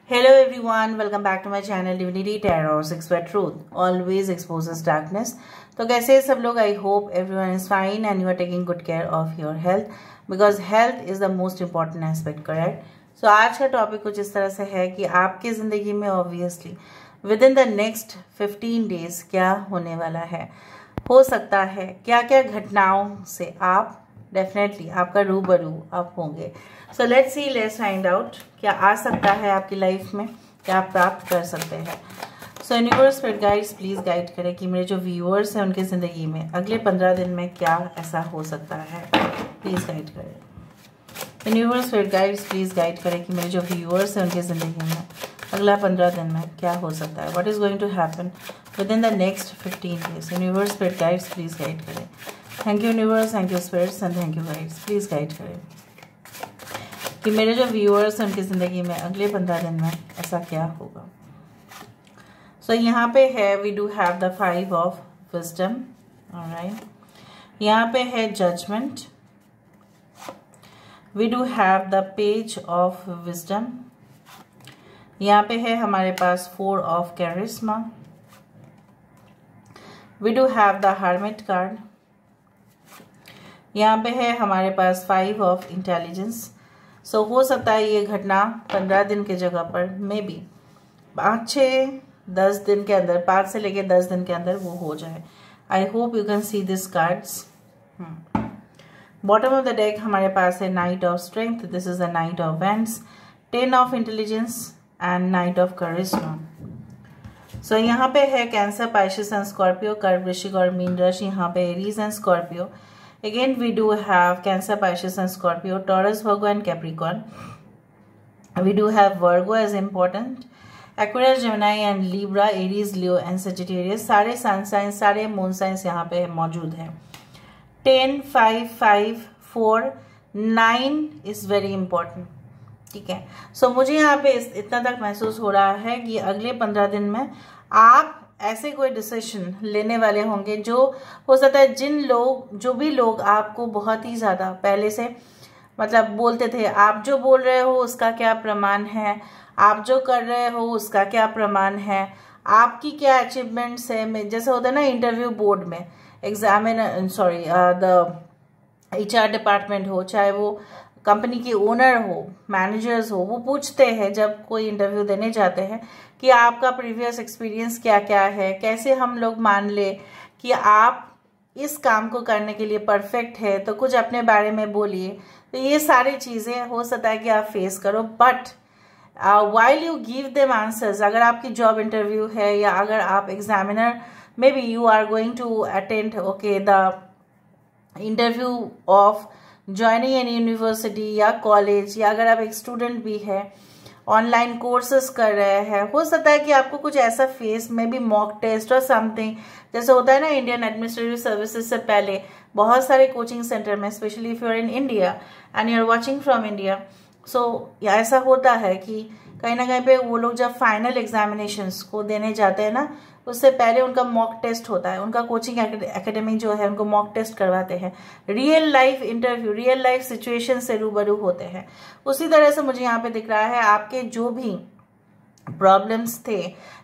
Hello everyone, welcome back to my channel Divinity Tarot 6 by Truth always exposes darkness। तो कैसे हैं सब लोग? I hope everyone is fine and you are taking good care of your health because health is the most important aspect, correct. So आज का topic कुछ इस तरह से है कि आपकी ज़िंदगी में obviously with in the next 15 days क्या होने वाला है, हो सकता है क्या क्या घटनाओं से आप डेफिनेटली आपका रूबरू आप होंगे। So let's see, let's find out क्या आ सकता है आपकी लाइफ में, क्या आप प्राप्त कर सकते हैं। सो universe spirit guides please guide करें कि मेरे जो व्यूअर्स हैं उनकी ज़िंदगी में अगले 15 दिन में क्या ऐसा हो सकता है, प्लीज़ गाइड करें। Universe spirit guides please guide करें कि मेरे जो व्यूअर्स हैं उनकी ज़िंदगी में अगला 15 दिन में क्या हो सकता है, what is going to happen within the next 15 days. Universe spirit guides please guide करें। Thank you universe, thank you spirits and thank you guides, please guide करें कि मेरे जो व्यूअर्स हैं उनकी ज़िंदगी में अगले 15 दिन में ऐसा क्या होगा। सो यहाँ पे है we do have the 5 of wisdom, alright. यहाँ पे है judgment, we do have the page of wisdom. यहाँ पे है हमारे पास 4 of charisma, we do have the hermit card. यहाँ पे है हमारे पास 5 ऑफ इंटेलिजेंस। सो हो सकता है ये घटना 15 दिन के जगह पर मे बी 5-6-10 दिन के अंदर, 5 से लेके 10 दिन के अंदर वो हो जाए। I hope you can see this cards. Bottom of the deck हमारे पास है knight of strength, this is the night of wands, 10 of intelligence and knight of charisma. So यहाँ पे है कैंसर, पाइसेस एंड स्कॉर्पियो, कर्क, वृश्चिक और mean राशि। यहाँ पे Aries and Scorpio. Again, we do have Cancer, Pisces and Scorpio, Taurus, Virgo and Capricorn. We do have Virgo as important, Aquarius, Gemini and Libra, Aries, Leo and Sagittarius। सारे सन science, सारे moon science यहाँ पे मौजूद हैं। 10, 5, 5, 4, 9 is very important, ठीक है। सो मुझे यहाँ पे इतना तक महसूस हो रहा है कि अगले 15 दिन में आप ऐसे कोई डिसीजन लेने वाले होंगे जो हो सकता है जो भी लोग आपको बहुत ही ज़्यादा पहले से मतलब बोलते थे, आप जो बोल रहे हो उसका क्या प्रमाण है, आप जो कर रहे हो उसका क्या प्रमाण है, आपकी क्या अचीवमेंट्स है। जैसे होता है ना इंटरव्यू बोर्ड में द HR डिपार्टमेंट हो, चाहे वो कंपनी के ओनर हो, मैनेजर्स हो, वो पूछते हैं जब कोई इंटरव्यू देने जाते हैं कि आपका प्रीवियस एक्सपीरियंस क्या क्या है, कैसे हम लोग मान ले कि आप इस काम को करने के लिए परफेक्ट है, तो कुछ अपने बारे में बोलिए। तो ये सारी चीज़ें हो सकता है कि आप फेस करो, but while you give them answers, अगर आपकी जॉब इंटरव्यू है या अगर आप examiner may be you are going to attend okay the interview of joining an university या कॉलेज, या अगर आप एक स्टूडेंट भी है ऑनलाइन कोर्सेज कर रहे हैं, हो सकता है कि आपको कुछ ऐसा फेस में भी मॉक टेस्ट और समथिंग, जैसे होता है ना इंडियन एडमिनिस्ट्रेटिव सर्विसेज से पहले बहुत सारे कोचिंग सेंटर में, specially if you are in India and you are watching from India. So ऐसा होता है कि कहीं ना कहीं पे वो लोग जब फाइनल एग्जामिनेशंस को देने जाते हैं ना, उससे पहले उनका मॉक टेस्ट होता है, उनका कोचिंग एकेडमी जो है उनको मॉक टेस्ट करवाते हैं, real life interview, real life situation से रूबरू होते हैं। उसी तरह से मुझे यहाँ पे दिख रहा है आपके जो भी प्रॉब्लम्स थे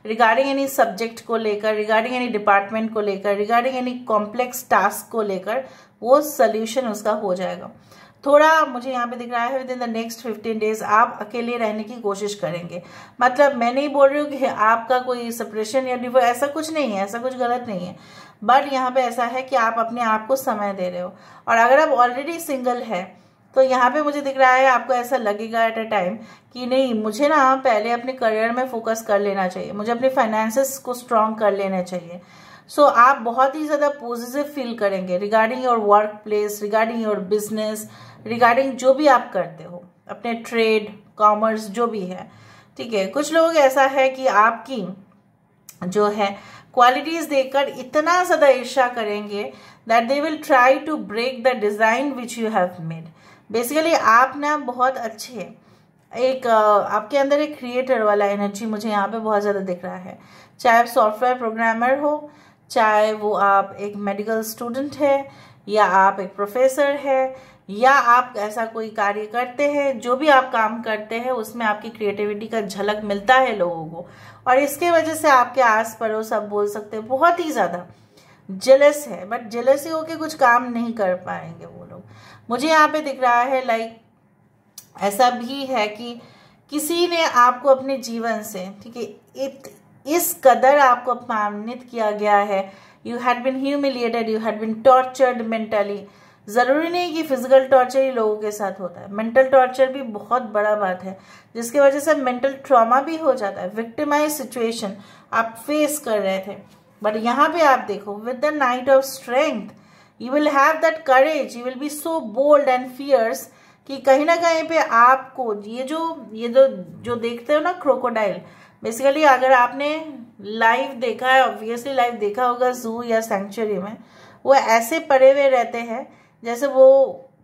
रिगार्डिंग एनी सब्जेक्ट को लेकर, रिगार्डिंग एनी डिपार्टमेंट को लेकर, रिगार्डिंग एनी कॉम्प्लेक्स टास्क को लेकर, वो सोल्यूशन उसका हो जाएगा। थोड़ा मुझे यहाँ पे दिख रहा है with in the next 15 days आप अकेले रहने की कोशिश करेंगे। मतलब मैं नहीं बोल रही हूँ कि आपका कोई सप्रेशन या डिवोर्स, ऐसा कुछ नहीं है, ऐसा कुछ गलत नहीं है, बट यहाँ पे ऐसा है कि आप अपने आप को समय दे रहे हो। और अगर आप ऑलरेडी सिंगल है तो यहाँ पे मुझे दिख रहा है आपको ऐसा लगेगा एट अ टाइम कि नहीं, मुझे ना पहले अपने करियर में फोकस कर लेना चाहिए, मुझे अपने फाइनेंसेस को स्ट्रॉन्ग कर लेना चाहिए। सो आप बहुत ही ज़्यादा पॉजिटिव फील करेंगे regarding your work place, regarding your business, regarding जो भी आप करते हो, अपने ट्रेड, कॉमर्स जो भी है, ठीक है। कुछ लोग ऐसा है कि आपकी जो है क्वालिटीज देखकर इतना ज़्यादा ईर्ष्या करेंगे that they will try to break the design which you have made. Basically आप ना बहुत अच्छे एक आपके अंदर एक क्रिएटर वाला एनर्जी मुझे यहाँ पे बहुत ज़्यादा दिख रहा है। चाहे आप सॉफ्टवेयर प्रोग्रामर हो, चाहे वो आप एक मेडिकल स्टूडेंट है, या आप एक प्रोफेसर है, या आप ऐसा कोई कार्य करते हैं, जो भी आप काम करते हैं उसमें आपकी क्रिएटिविटी का झलक मिलता है लोगों को, और इसके वजह से आपके आस पड़ोस आप बोल सकते हैं बहुत ही ज़्यादा जेलस है, बट जेलसी होके कुछ काम नहीं कर पाएंगे वो लोग। मुझे यहाँ पे दिख रहा है लाइक ऐसा भी है कि किसी ने आपको अपने जीवन से, ठीक है, इस कदर आपको अपमानित किया गया है, you had been humiliated, you had been tortured mentally. ज़रूरी नहीं कि फिजिकल टॉर्चर ही लोगों के साथ होता है, मेंटल टॉर्चर भी बहुत बड़ा बात है, जिसकी वजह से मेंटल ट्रॉमा भी हो जाता है। विक्टिमाइज सिचुएशन आप फेस कर रहे थे, बट यहाँ पे आप देखो with the night of strength you will have that courage, you will be so bold and fierce कि कहीं ना कहीं पे आपको ये जो देखते हो ना क्रोकोडाइल, बेसिकली अगर आपने लाइव देखा है, ऑब्वियसली लाइव देखा होगा जू या सेंचुरी में, वो ऐसे पड़े हुए रहते हैं जैसे वो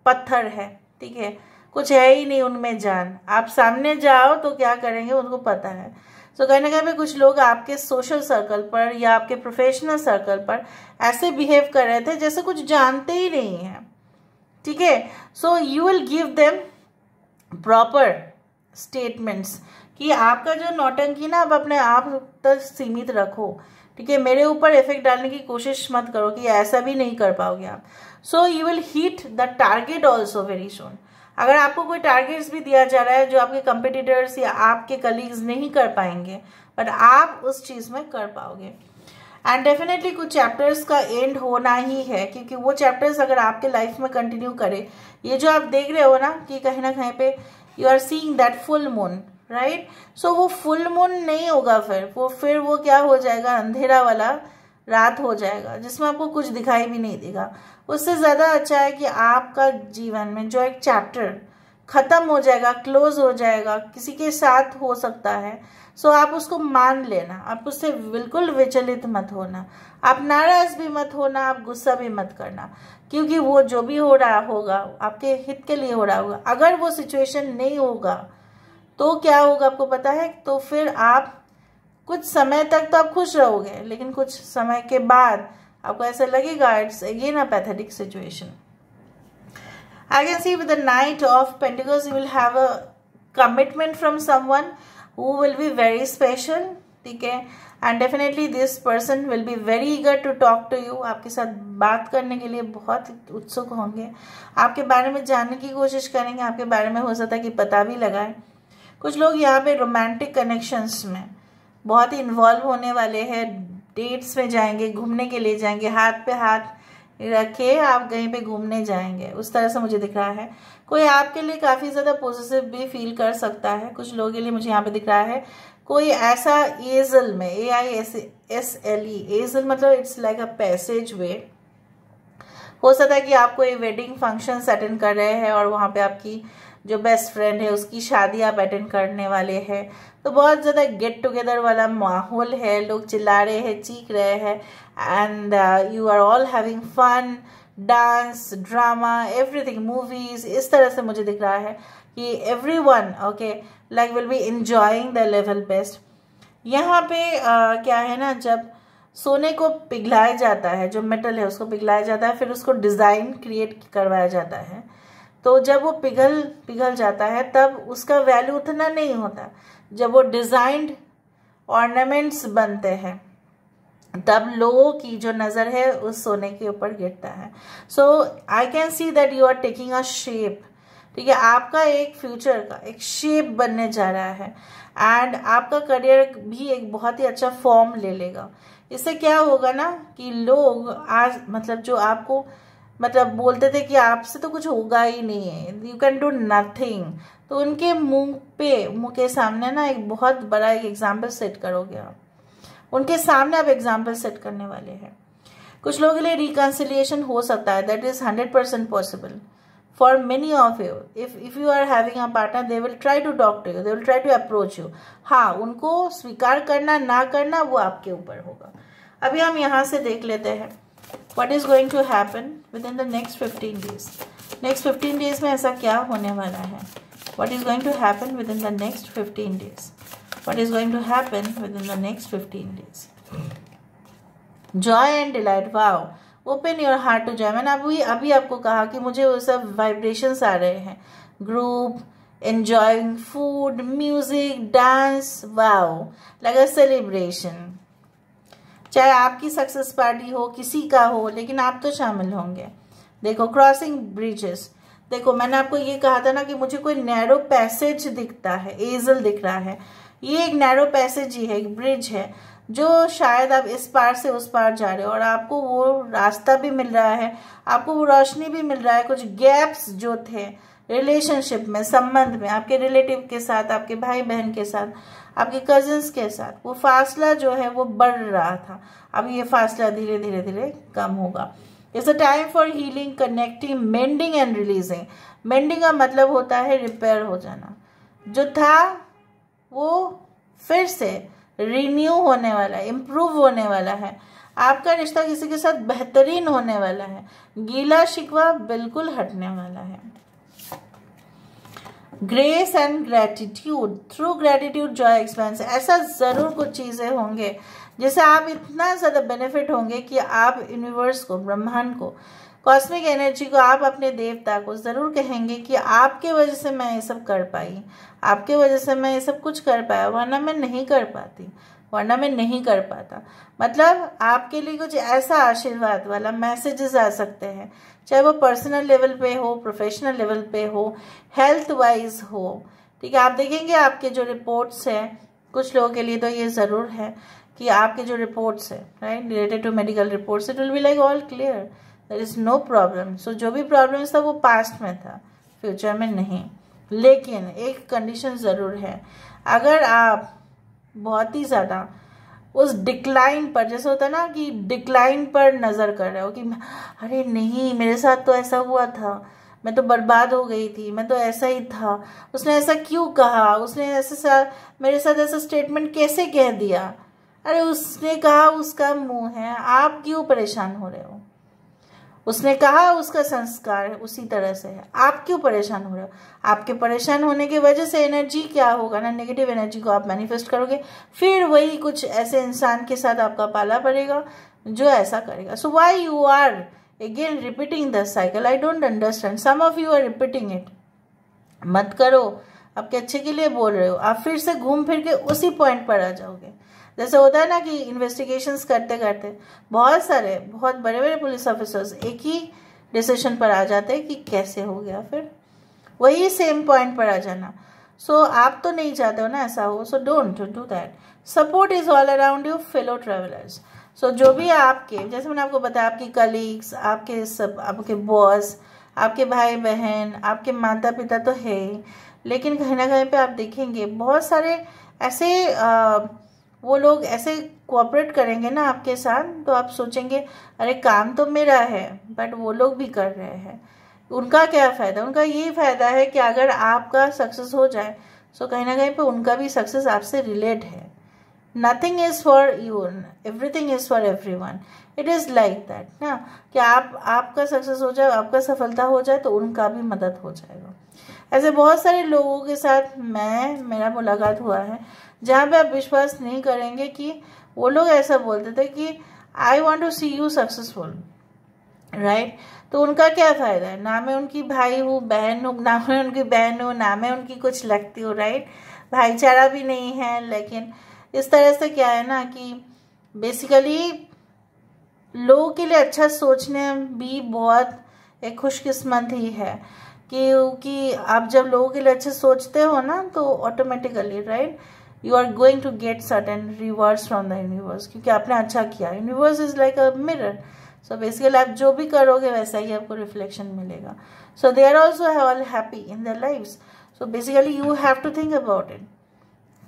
पत्थर है, ठीक है, कुछ है ही नहीं उनमें जान। आप सामने जाओ तो क्या करेंगे उनको पता है। तो कहीं ना कहीं पे कुछ लोग आपके सोशल सर्कल पर या आपके प्रोफेशनल सर्कल पर ऐसे बिहेव कर रहे थे जैसे कुछ जानते ही नहीं है, ठीक है। So you will give them proper statements कि आपका जो नौटंकी ना आप अपने आप तक सीमित रखो, ठीक है, मेरे ऊपर इफेक्ट डालने की कोशिश मत करो कि ऐसा भी नहीं कर पाओगे आप। So you will hit the target also very soon. अगर आपको कोई टारगेट्स भी दिया जा रहा है जो आपके कंपिटिटर्स या आपके कलीग्स नहीं कर पाएंगे, बट आप उस चीज़ में कर पाओगे। एंड डेफिनेटली कुछ चैप्टर्स का एंड होना ही है, क्योंकि वो चैप्टर्स अगर आपके लाइफ में कंटिन्यू करे, ये जो आप देख रहे हो ना कि कहीं ना कहीं पे you are seeing that full moon, right. So वो फुल मून नहीं होगा, फिर वो क्या हो जाएगा, अंधेरा वाला रात हो जाएगा जिसमें आपको कुछ दिखाई भी नहीं देगा। उससे ज़्यादा अच्छा है कि आपका जीवन में जो एक चैप्टर खत्म हो जाएगा, क्लोज हो जाएगा, किसी के साथ हो सकता है, सो आप उसको मान लेना, आप उससे बिल्कुल विचलित मत होना, आप नाराज भी मत होना, आप गुस्सा भी मत करना, क्योंकि वो जो भी हो रहा होगा आपके हित के लिए हो रहा होगा। अगर वो सिचुएशन नहीं होगा तो क्या होगा आपको पता है, तो फिर आप कुछ समय तक तो आप खुश रहोगे, लेकिन कुछ समय के बाद आपको ऐसा लगेगा it's again a pathetic situation. I can see with the Knight of Pentacles you will have a commitment from someone who will be very special, ठीक है, and definitely this person will be very eager to talk to you, आपके साथ बात करने के लिए बहुत उत्सुक होंगे, आपके बारे में जानने की कोशिश करेंगे, आपके बारे में हो सकता है कि पता भी लगाए। कुछ लोग यहाँ पे रोमांटिक कनेक्शंस में बहुत ही इन्वॉल्व होने वाले हैं, डेट्स में जाएंगे, घूमने के लिए जाएंगे, हाथ पे हाथ रखे आप कहीं पे घूमने जाएंगे, उस तरह से मुझे दिख रहा है। कोई आपके लिए काफ़ी ज़्यादा पॉजिटिव भी फील कर सकता है। कुछ लोगों के लिए मुझे यहाँ पे दिख रहा है कोई ऐसा एजल में, AISSLE, एजल मतलब इट्स लाइक अ पैसेज वे। हो सकता है कि आप कोई वेडिंग फंक्शन अटेंड कर रहे हैं और वहाँ पे आपकी जो बेस्ट फ्रेंड है उसकी शादी आप अटेंड करने वाले हैं, तो बहुत ज़्यादा गेट टुगेदर वाला माहौल है, लोग चिल्ला रहे हैं, चीख रहे हैं, and you are all having fun, dance, drama, everything, movies, इस तरह से मुझे दिख रहा है कि everyone okay like will be enjoying the level best. यहाँ पे क्या है ना, जब सोने को पिघलाया जाता है, जो मेटल है उसको पिघलाया जाता है, फिर उसको डिज़ाइन क्रिएट करवाया जाता है, तो जब वो पिघल जाता है तब उसका वैल्यू उतना नहीं होता। जब वो डिज़ाइंड ऑर्नामेंट्स बनते हैं तब लोगों की जो नज़र है उस सोने के ऊपर गिरता है। So I can see that you are taking a shape, ठीक है, आपका एक फ्यूचर का एक शेप बनने जा रहा है, एंड आपका करियर भी एक बहुत ही अच्छा फॉर्म ले लेगा। इससे क्या होगा ना कि लोग आज मतलब जो आपको मतलब बोलते थे कि आपसे तो कुछ होगा ही नहीं है, यू कैन डू नथिंग, तो उनके मुंह के सामने ना एक बहुत बड़ा एक एग्जाम्पल सेट करोगे आप, उनके सामने आप एग्जाम्पल सेट करने वाले हैं। कुछ लोगों के लिए रिकन्सिलिएशन हो सकता है, that is 100% possible for many of you. If you are having a partner they will try to talk to you, they will try to approach you. हाँ, उनको स्वीकार करना ना करना वो आपके ऊपर होगा। अभी हम यहाँ से देख लेते हैं what is going to happen within the next 15 days. Next 15 days में ऐसा क्या होने वाला है? What is going to happen within the next 15 days? What is going to happen within the next 15 days? Joy and delight, wow, open your heart to joy. मैंने अभी आपको कहा कि मुझे वो सब वाइब्रेशंस आ रहे हैं, group, enjoying food, music, dance, wow, like a celebration। चाहे आपकी सक्सेस पार्टी हो, किसी का हो, लेकिन आप तो शामिल होंगे। देखो क्रॉसिंग ब्रिजेस, देखो मैंने आपको ये कहा था ना कि मुझे कोई नैरो पैसेज दिखता है, एजल दिख रहा है। ये एक नैरो पैसेज ही है, एक ब्रिज है, जो शायद आप इस पार से उस पार जा रहे हो और आपको वो रास्ता भी मिल रहा है, आपको वो रोशनी भी मिल रहा है। कुछ गैप्स जो थे रिलेशनशिप में, संबंध में, आपके रिलेटिव के साथ, आपके भाई बहन के साथ, आपके कजिन्स के साथ, वो फासला जो है वो बढ़ रहा था। अब ये फासला धीरे धीरे धीरे कम होगा। It's a time for healing, connecting, mending and releasing. Mending का मतलब होता है रिपेयर हो जाना, जो था वो फिर से रिन्यू होने वाला है, इम्प्रूव होने वाला है। आपका रिश्ता किसी के साथ बेहतरीन होने वाला है, गीला शिकवा बिल्कुल हटने वाला है। Grace and gratitude, through gratitude Joy expense. ऐसा जरूर कुछ चीजें होंगे जिससे आप इतना ज्यादा बेनिफिट होंगे कि आप यूनिवर्स को, ब्रह्मांड को, कॉस्मिक एनर्जी को, आप अपने देवता को जरूर कहेंगे कि आपके वजह से मैं ये सब कर पाई, आपके वजह से मैं ये सब कुछ कर पाया, वरना मैं नहीं कर पाती, वरना मैं नहीं कर पाता। मतलब आपके लिए कुछ ऐसा आशीर्वाद वाला मैसेजेस आ सकते हैं, चाहे वो पर्सनल लेवल पे हो, प्रोफेशनल लेवल पे हो, हेल्थ वाइज हो। ठीक है, आप देखेंगे आपके जो रिपोर्ट्स हैं, कुछ लोगों के लिए तो ये ज़रूर है कि आपके जो रिपोर्ट्स है, right, related to medical reports, it will be like all clear, there is no problem. So जो भी प्रॉब्लम्स था वो पास्ट में था, फ्यूचर में नहीं। लेकिन एक कंडीशन ज़रूर है, अगर आप बहुत ही ज़्यादा उस डिक्लाइन पर, जैसे होता है ना कि डिक्लाइन पर नज़र कर रहे हो कि अरे नहीं मेरे साथ तो ऐसा हुआ था, मैं तो बर्बाद हो गई थी, मैं तो ऐसा ही था, उसने ऐसा क्यों कहा, उसने ऐसे मेरे साथ ऐसा स्टेटमेंट कैसे कह दिया, अरे उसने कहा उसका मुंह है, आप क्यों परेशान हो रहे हो, उसने कहा उसका संस्कार उसी तरह से है, आप क्यों परेशान हो रहे हो। आपके परेशान होने की वजह से एनर्जी क्या होगा ना, नेगेटिव एनर्जी को आप मैनिफेस्ट करोगे, फिर वही कुछ ऐसे इंसान के साथ आपका पाला पड़ेगा जो ऐसा करेगा। So why you are again repeating the cycle, I don't understand. Some of you are repeating it. मत करो, आपके अच्छे के लिए बोल रहे हो, आप फिर से घूम फिर के उसी पॉइंट पर आ जाओगे। जैसे होता है ना कि इन्वेस्टिगेशंस करते करते बहुत सारे बहुत बड़े बड़े पुलिस ऑफिसर्स एक ही डिसीजन पर आ जाते हैं कि कैसे हो गया, फिर वही सेम पॉइंट पर आ जाना। सो आप तो नहीं चाहते हो ना ऐसा हो, so don't do that. Support is all around you, fellow travellers. So जो भी आपके, जैसे मैंने आपको बताया, आपकी कलीग्स, आपके बॉस, आपके भाई बहन, आपके माता पिता तो है ही, लेकिन कहीं ना कहीं पे आप देखेंगे बहुत सारे ऐसे वो लोग ऐसे कोऑपरेट करेंगे ना आपके साथ, तो आप सोचेंगे अरे काम तो मेरा है बट वो लोग भी कर रहे हैं, उनका क्या फ़ायदा। उनका ये फ़ायदा है कि अगर आपका सक्सेस हो जाए सो कहीं ना कहीं पे उनका भी सक्सेस आपसे रिलेट है। Nothing is for you, everything is for everyone. It is like that ना, कि आपका सक्सेस हो जाए, आपका सफलता हो जाए तो उनका भी मदद हो जाएगा। ऐसे बहुत सारे लोगों के साथ मेरा मुलाकात हुआ है जहाँ पे आप विश्वास नहीं करेंगे कि वो लोग ऐसा बोलते थे कि I want to see you successful, right. तो उनका क्या फ़ायदा है, ना मैं उनकी भाई हूँ, बहन हूँ, ना मैं उनकी बहन हूँ, ना मैं उनकी कुछ लगती हूँ, राइट। भाईचारा भी नहीं है। लेकिन इस तरह से क्या है ना कि बेसिकली लोगों के लिए अच्छा सोचने भी बहुत एक खुशकिस्मत ही है, क्योंकि आप जब लोगों के लिए अच्छे सोचते हो ना तो automatically, right, you are going to get certain rewards from the universe, क्योंकि आपने अच्छा किया। Universe is like a mirror, so basically आप जो भी करोगे वैसा ही आपको रिफ्लेक्शन मिलेगा। So they are also all happy in their lives, so basically you have to think about it.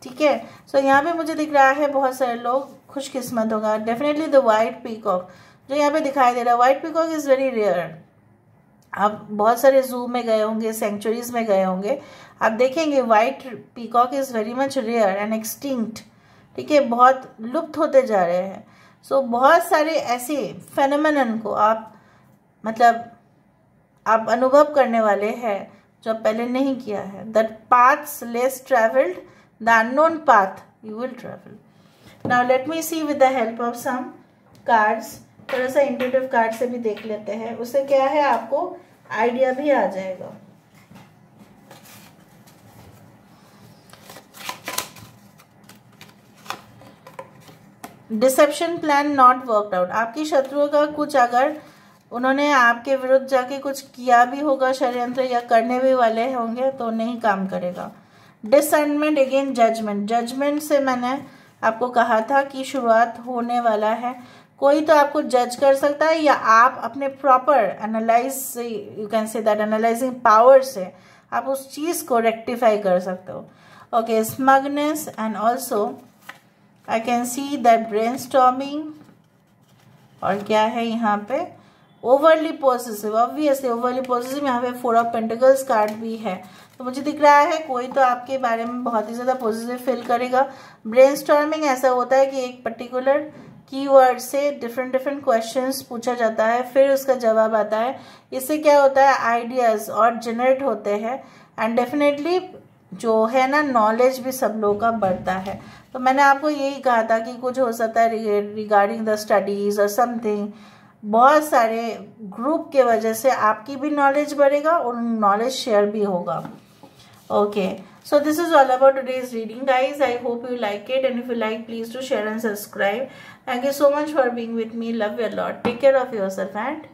ठीक है, सो यहाँ पे मुझे दिख रहा है बहुत सारे लोग खुशकिस्मत होगा। डेफिनेटली द वाइट पीकॉक जो यहाँ पे दिखाई दे रहा है, white peacock is very rare. आप बहुत सारे जू में गए होंगे, सेंचुरीज में गए होंगे, आप देखेंगे white peacock is very much rare and extinct. ठीक है, बहुत लुप्त होते जा रहे हैं। सो बहुत सारे ऐसे फेनोमेनन को आप आप अनुभव करने वाले हैं जो पहले नहीं किया है। That paths less travelled, the unknown path you will travel. Now let me see with the help of some cards थोड़ा सा इंट्यूटिव कार्ड से भी देख लेते हैं, उससे क्या है आपको आइडिया भी आ जाएगा। Deception plan not worked out, आपकी शत्रुओं का कुछ अगर उन्होंने आपके विरुद्ध जाके कुछ किया भी होगा षड्यंत्र या करने भी वाले होंगे तो नहीं काम करेगा। डिसर्नमेंट अगेन जजमेंट, जजमेंट से मैंने आपको कहा था कि शुरुआत होने वाला है, कोई तो आपको जज कर सकता है या आप अपने proper analyse, you can say that analysing power से आप उस चीज को रेक्टिफाई कर सकते हो। Okay, smugness and also I can see that brainstorming, और क्या है यहाँ पे overly positive, obviously overly positive, यहाँ पे 4 ऑफ पेंटिकल्स कार्ड भी है, तो मुझे दिख रहा है कोई तो आपके बारे में बहुत ही ज्यादा पॉजिटिव फील करेगा। ब्रेनस्टॉर्मिंग ऐसा होता है कि एक पर्टिकुलर कीवर्ड से डिफरेंट क्वेश्चंस पूछा जाता है, फिर उसका जवाब आता है, इससे क्या होता है आइडियाज और जनरेट होते हैं, एंड डेफिनेटली जो है ना नॉलेज भी सब लोगों का बढ़ता है। तो मैंने आपको यही कहा था कि कुछ हो सकता है रिगार्डिंग द स्टडीज और समथिंग, बहुत सारे ग्रुप के वजह से आपकी भी नॉलेज बढ़ेगा और नॉलेज शेयर भी होगा। Okay, so this is all about today's reading, guys. I hope you like it, and if you like, please do share and subscribe. Thank you so much for being with me. Love you a lot. Take care of yourself and